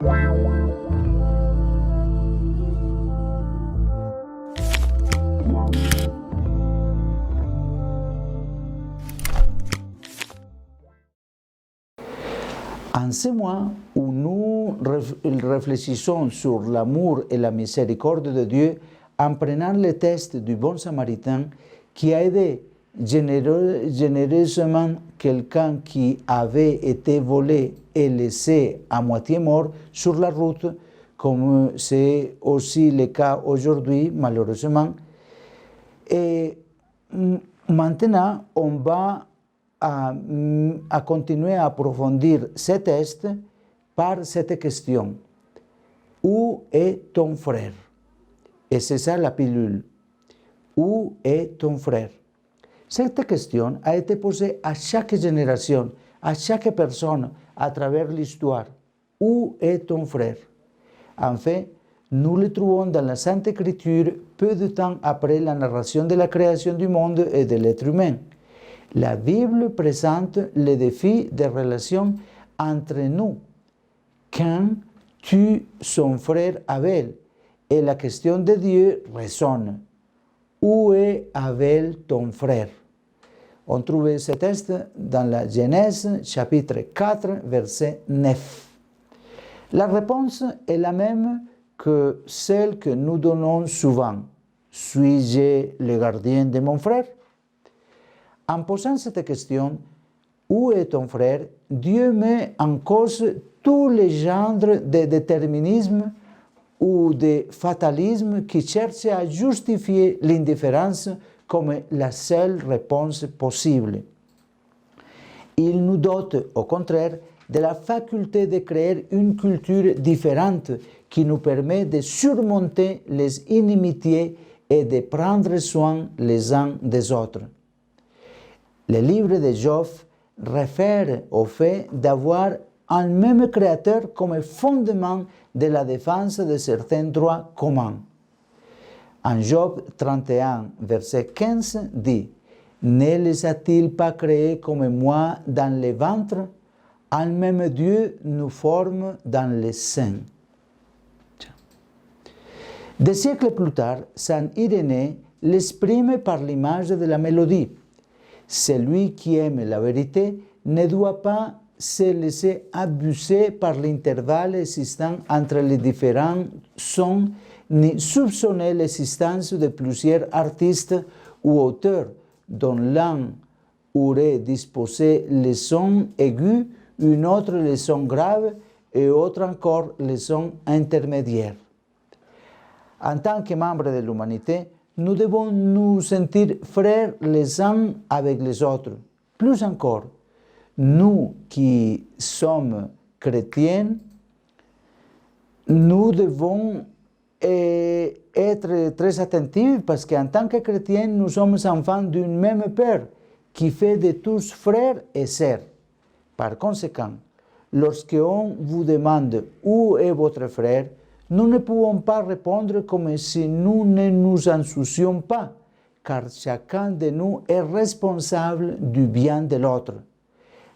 En ce mois où nous réfléchissons sur l'amour et la miséricorde de Dieu en prenant le test du bon samaritain qui a aidé généreusement quelqu'un qui avait été volé et laissé à moitié mort sur la route, comme c'est aussi le cas aujourd'hui malheureusement. Et maintenant, on va à continuer à approfondir ce test par cette question. Où est ton frère? Et c'est ça la pilule. Où est ton frère? Cette question a été posée à chaque génération, à chaque personne à travers l'histoire. Où est ton frère? En fait, nous le trouvons dans la Sainte Écriture peu de temps après la narration de la création du monde et de l'être humain. La Bible présente le défi des relations entre nous. Quand tue son frère Abel? Et la question de Dieu résonne. Où est Abel, ton frère? On trouve ce texte dans la Genèse, chapitre 4, verset 9. La réponse est la même que celle que nous donnons souvent. Suis-je le gardien de mon frère? En posant cette question, où est ton frère? Dieu met en cause tous les genres de déterminisme ou de fatalisme qui cherchent à justifier l'indifférence comme la seule réponse possible. Il nous dote, au contraire, de la faculté de créer une culture différente qui nous permet de surmonter les inimitiés et de prendre soin les uns des autres. Le livre de Job réfère au fait d'avoir un même créateur comme fondement de la défense de certains droits communs. En Job 31, verset 15, dit « Ne les a-t-il pas créés comme moi dans le ventre? Un même Dieu nous forme dans le sein. » Des siècles plus tard, Saint Irénée l'exprime par l'image de la mélodie. Celui qui aime la vérité ne doit pas se laisser abuser par l'intervalle existant entre les différents sons, ni soupçonner l'existence de plusieurs artistes ou auteurs dont l'un aurait disposé les sons aigus, une autre les sons graves et autre encore les sons intermédiaires. En tant que membres de l'humanité, nous devons nous sentir frères les uns avec les autres. Plus encore, nous qui sommes chrétiens, nous devons être très attentifs parce qu'en tant que chrétiens, nous sommes enfants d'une même Père qui fait de tous frères et sœurs. Par conséquent, lorsqu'on vous demande où est votre frère, nous ne pouvons pas répondre comme si nous ne nous en soucions pas, car chacun de nous est responsable du bien de l'autre.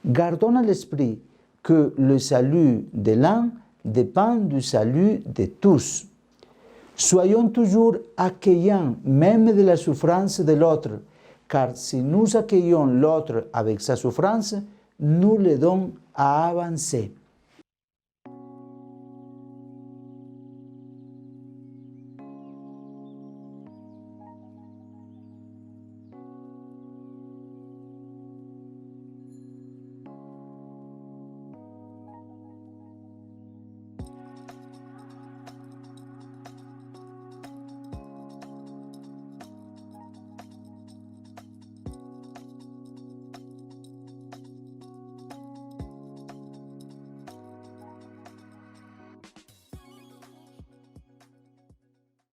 Gardons à l'esprit que le salut de l'un dépend du salut de tous. Soyons toujours accueillants, même de la souffrance de l'autre, car si nous accueillons l'autre avec sa souffrance, nous l'aidons à avancer.